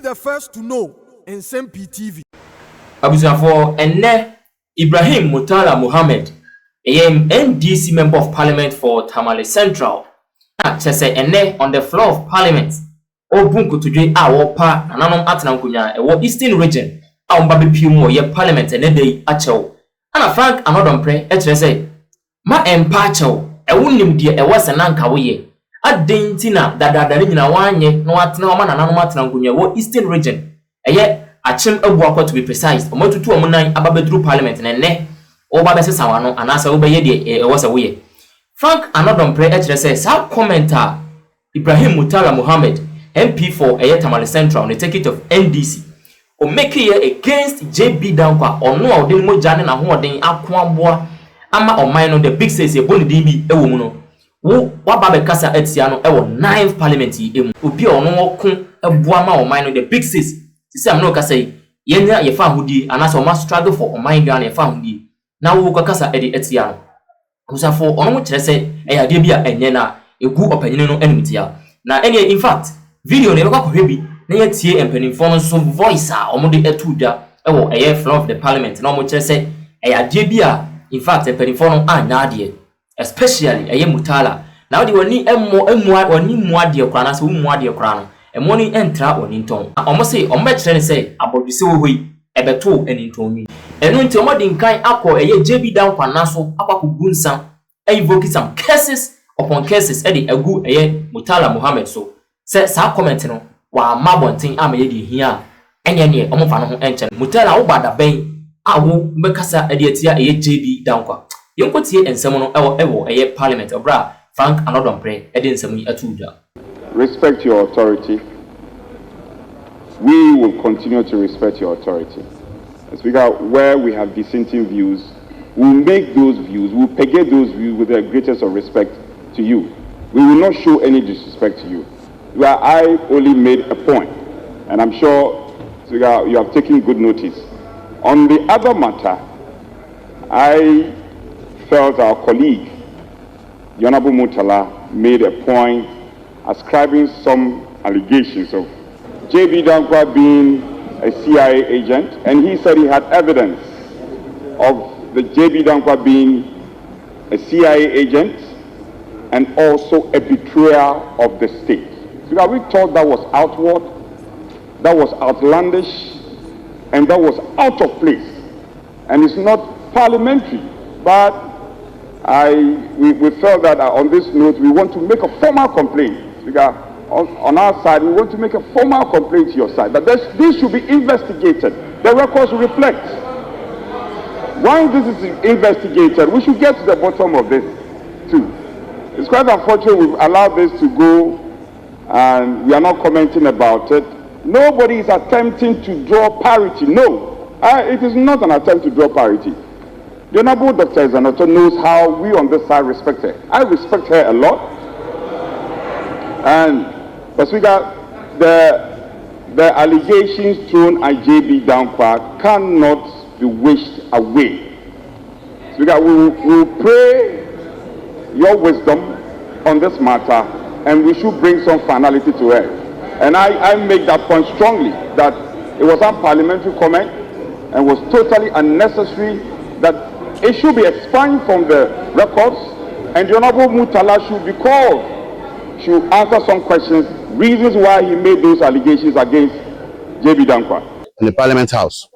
the first to know in Nsem-Pii TV. Abusafo enne Ibrahim Mutala Muhammad, a NDC member of Parliament for Tamale Central. Say enne on the floor of Parliament. Obunku today our pa ananom atenankunya e Eastern region. A mbabe piumo ye Parliament ene dey achew. Ana Frank Anodompre e say ma empa achew e wonnim de e wose nanka wo ye. Adenti na dadadare nyina wanye no atena ma nananom atenankunya wo Eastern region. Eye achim ebuakwa to be precise. Omotutu omunan ababedru Parliament ene oba bese sawano anasa obeye de e wose wo ye. Frank Anodompre e say sa commenter Ibrahim Mutala Muhammad MP for Tamale Central on the ticket of NDC o make here against JB Danquah or no odin moja na ho odin akoaboa ama oman no the big says e boni din bi ewo mu no wo waba be kasa atia no ewo 9th parliament yi emu obi ono woko eboa ma oman no the big says sisi am no kasa yi yenya ye fa hodi anasa o ma struggle for oman Ghana ye fa hodi na wo kasa e de atia no usafo ono mo kire se e ade bi a enye na egu opanyine no animtia na ene in fact video ne lokwa hwebi na yetie empanimfo no so voice a omode etuda ewo eye floor of the parliament na omo kire se e ade bi a in fact empanimfo no anya ade especially eye Mutala na odi woni woni mu ade kra na so mu ade kra no emo ni entra oni nton omo se omo kire ne se aboduse wo hoi ebeto eni nton ni enu nti omo di nkan akọ eye JB Danquah na so akwa gunsa invoke some cases upon cases e de agu eye Mutala Muhammad so se sa comment no wa mabontin amaye di hia enye ne omofa no ho enche Mutala wo bada ben awo mbekasa ade atia eye JB Danquah yenkotie ensem no ewo eye Parliament obra Frank Anodompre ede ensem yi atuda. Respect your authority. We will continue to respect your authority. Speaker, where we have dissenting views, we'll make those views, we'll pegate those views with the greatest of respect to you. We will not show any disrespect to you. Where I only made a point, and I'm sure Speaker, you have taken good notice. On the other matter, I felt our colleague, the Honorable Mutala, made a point ascribing some allegations of JB Danquah being a CIA agent, and he said he had evidence of the JB Danquah being a CIA agent and also a betrayer of the state. So we thought that was outward, that was outlandish, and that was out of place, and it's not parliamentary. But we felt that on this note we want to make a formal complaint. Because on our side, we want to make a formal complaint to your side that this should be investigated. The records reflect. Once this is investigated, we should get to the bottom of this too. It's quite unfortunate we've allowed this to go and we are not commenting about it. Nobody is attempting to draw parity. No, it is not an attempt to draw parity. The Honorable Dr. Zanoto knows how we on this side respect her. I respect her a lot. And but Speaker, the allegations thrown at JB Danquah cannot be wished away. Speaker, we will pray your wisdom on this matter, and we should bring some finality to it. And I make that point strongly, that it was a parliamentary comment and was totally unnecessary, that it should be expunged from the records, and the Honorable Mutala should be called, should answer some questions, reasons why he made those allegations against JB Danquah. In the Parliament House,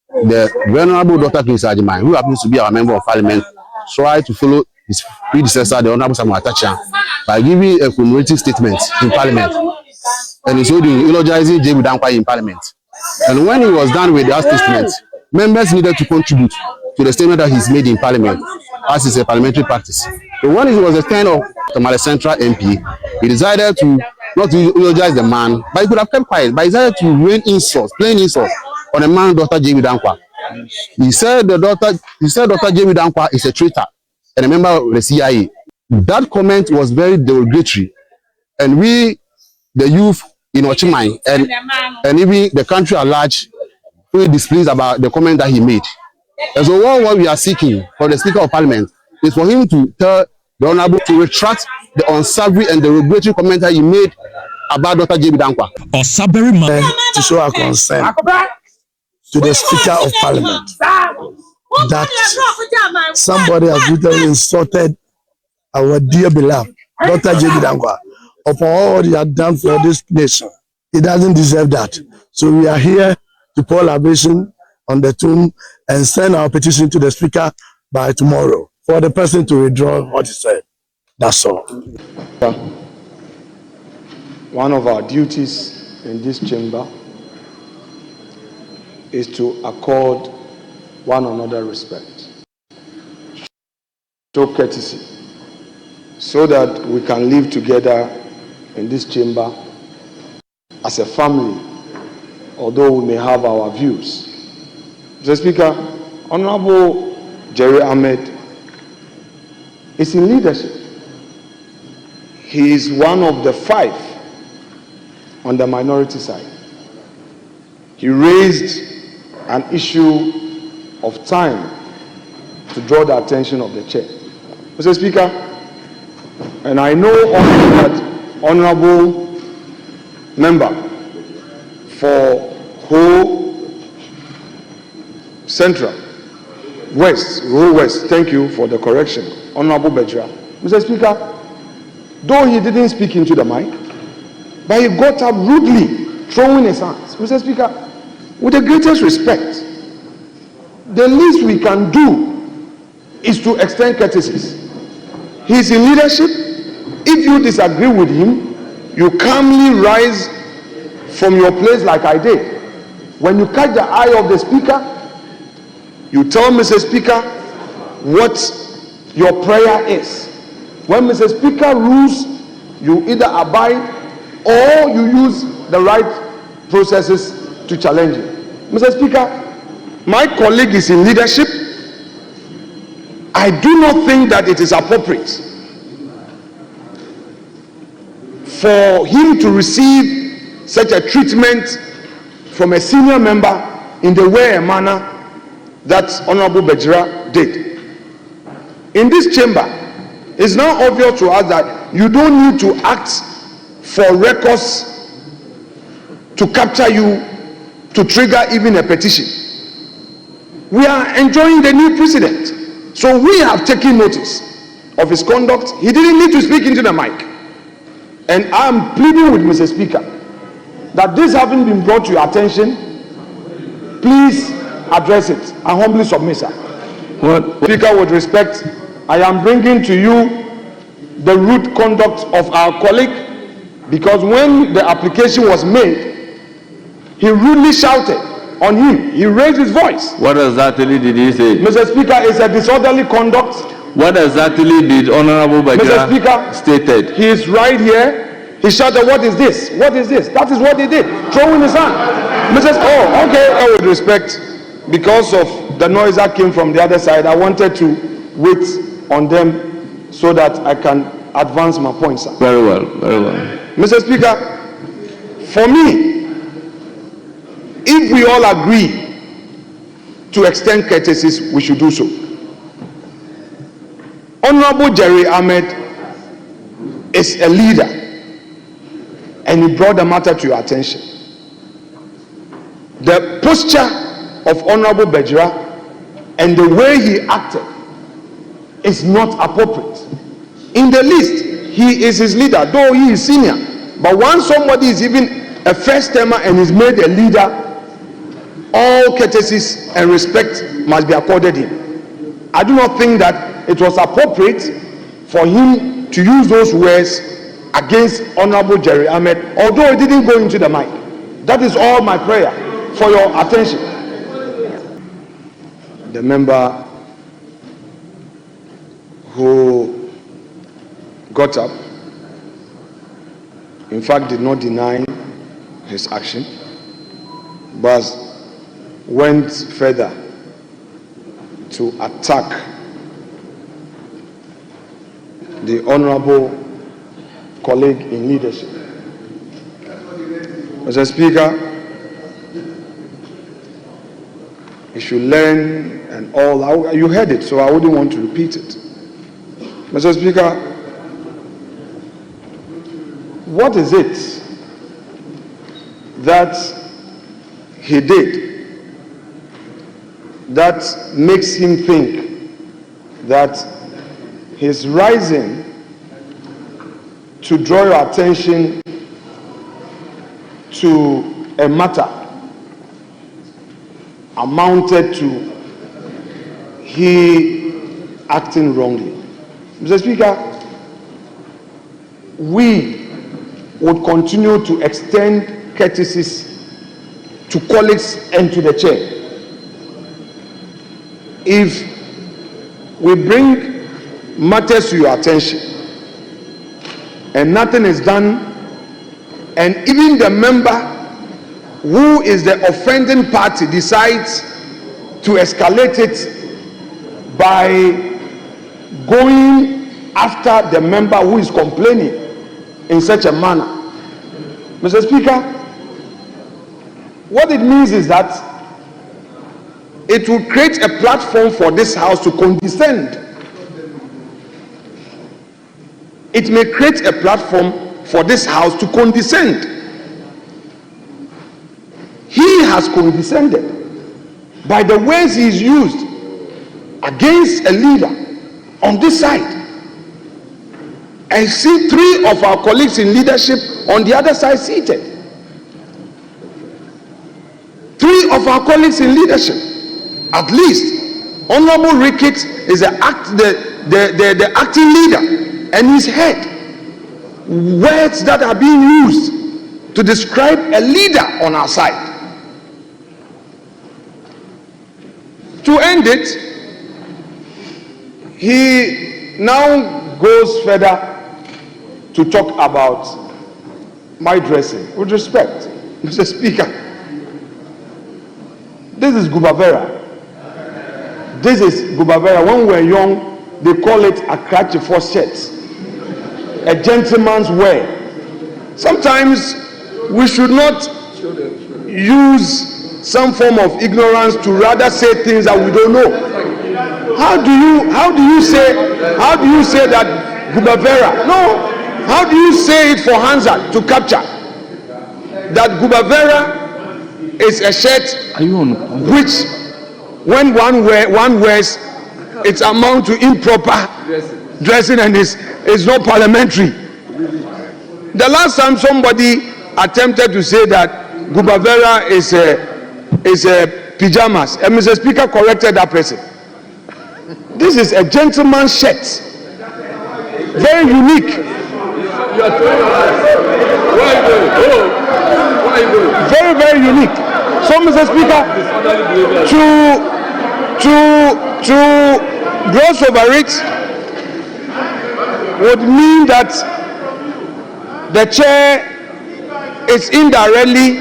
the Venerable Dr. King Sajimai, who happens to be our member of Parliament, tried to follow his predecessor, the Honorable Samuel Atacha, by giving a commemorative statement in Parliament, and he's eulogizing JB Danquah in Parliament. And when he was done with that statement, members needed to contribute to the statement that he's made in Parliament, as is a parliamentary practice. So when it was a turn of Tamale Central MP, he decided to not to eulogize the man, but he could have kept quiet, but he decided to rain insults, plain insults, on the man, Dr. JB Danquah. He said Dr. JB Danquah is a traitor and a member of the CIA. That comment was very derogatory, and we, the youth in Ochimai, and even the country at large, were displeased about the comment that he made. And so what we are seeking for the Speaker of Parliament is for him to tell the Honorable to retract the unsavory and derogatory comment that he made about Dr. JB Danquah. To show our concern to the Speaker of Parliament that somebody has literally insulted our dear beloved Dr. JB Danquah upon all he had done for this nation. He doesn't deserve that. So we are here to pour libation on the tomb and send our petition to the Speaker by tomorrow for the person to withdraw what he said. That's all. One of our duties in this chamber is to accord one another respect, show courtesy, so that we can live together in this chamber as a family, although we may have our views. Mr. Speaker, Honorable Jerry Ahmed is in leadership. He is one of the 5 on the minority side. He raised an issue of time to draw the attention of the chair. Mr. Speaker, and I know also that honorable member for Ho Central West, Rural West, thank you for the correction, Honorable Bejra. Mr. Speaker, though he didn't speak into the mic, but he got up rudely, throwing his hands. Mr. Speaker, with the greatest respect, the least we can do is to extend courtesies. He is in leadership. If you disagree with him, you calmly rise from your place like I did. When you catch the eye of the Speaker, you tell Mr. Speaker what your prayer is. When Mr. Speaker rules, you either abide or you use the right processes to challenge him. Mr. Speaker, my colleague is in leadership. I do not think that it is appropriate for him to receive such a treatment from a senior member in the way and manner that Honorable Bejra did. In this chamber, it's now obvious to us that you don't need to act for records to capture you, to trigger even a petition. We are enjoying the new president, so we have taken notice of his conduct. He didn't need to speak into the mic, and I am pleading with Mr. Speaker that this having been brought to your attention, please address it. I humbly submit, sir. Speaker, with respect, I am bringing to you the rude conduct of our colleague, because when the application was made, he rudely shouted on him. He raised his voice. What exactly did he say? Mr. Speaker, it's a disorderly conduct. What exactly did Honorable Bajira Mr. Speaker, stated? He is right here. He shouted, "What is this? What is this?" That is what he did, throwing his hand. Oh, okay, with respect, because of the noise that came from the other side, I wanted to wait on them so that I can advance my points, sir. Very well, very well. Mr. Speaker, for me, if we all agree to extend courtesies, we should do so. Honorable Jerry Ahmed is a leader, and he brought the matter to your attention. The posture of Honorable Bejra and the way he acted is not appropriate. In the least, he is his leader, though he is senior. But once somebody is even a first timer and is made a leader, all courtesies and respect must be accorded him. I do not think that it was appropriate for him to use those words against Honorable Jerry Ahmed, although he didn't go into the mic. That is all my prayer for your attention. The member who got up, in fact, did not deny his action, but went further to attack the honorable colleague in leadership. Mr. Speaker, you should learn and all. You heard it, so I wouldn't want to repeat it. Mr. Speaker, what is it that he did that makes him think that his rising to draw your attention to a matter amounted to he acting wrongly. Mr. Speaker, we would continue to extend courtesies to colleagues and to the chair. If we bring matters to your attention and nothing is done, and even the member who is the offending party decides to escalate it by going after the member who is complaining in such a manner, Mr. Speaker, what it means is that it will create a platform for this House to condescend. It may create a platform for this House to condescend. He has condescended by the ways he is used against a leader on this side. I see 3 of our colleagues in leadership on the other side seated. 3 of our colleagues in leadership, at least. Honorable Ricketts is the acting leader, and he's heard words that are being used to describe a leader on our side. To end it, he now goes further to talk about my dressing. With respect, Mr. Speaker, this is Gubavera. This is Gubavera. When we were young, they call it a crutch for shirts, a gentleman's wear. Sometimes we should not use some form of ignorance to rather say things that we don't know. How do you say that Gubavera? No. How do you say it for Hansa to capture that Gubavera is a shirt which, when one wears, it amounts to improper dressing and is not parliamentary. The last time somebody attempted to say that Gubavera is a pajamas, and Mr. Speaker corrected that person. This is a gentleman's shirt, very unique. Very, very unique. So, Mr. Speaker, to gloss over it would mean that the chair is indirectly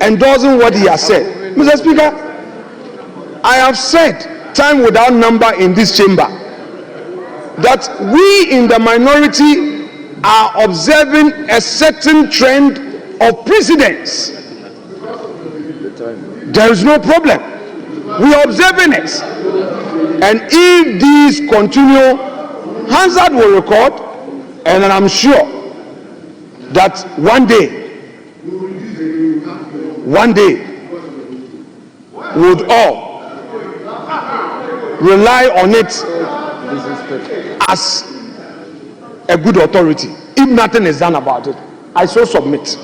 endorsing what he has said. Mr. Speaker, I have said time without number in this chamber that we in the minority are observing a certain trend of precedence. There is no problem. We are observing it. And if these continue, Hansard will record, and I'm sure that one day, we would all rely on it as a good authority. If nothing is done about it, I so submit.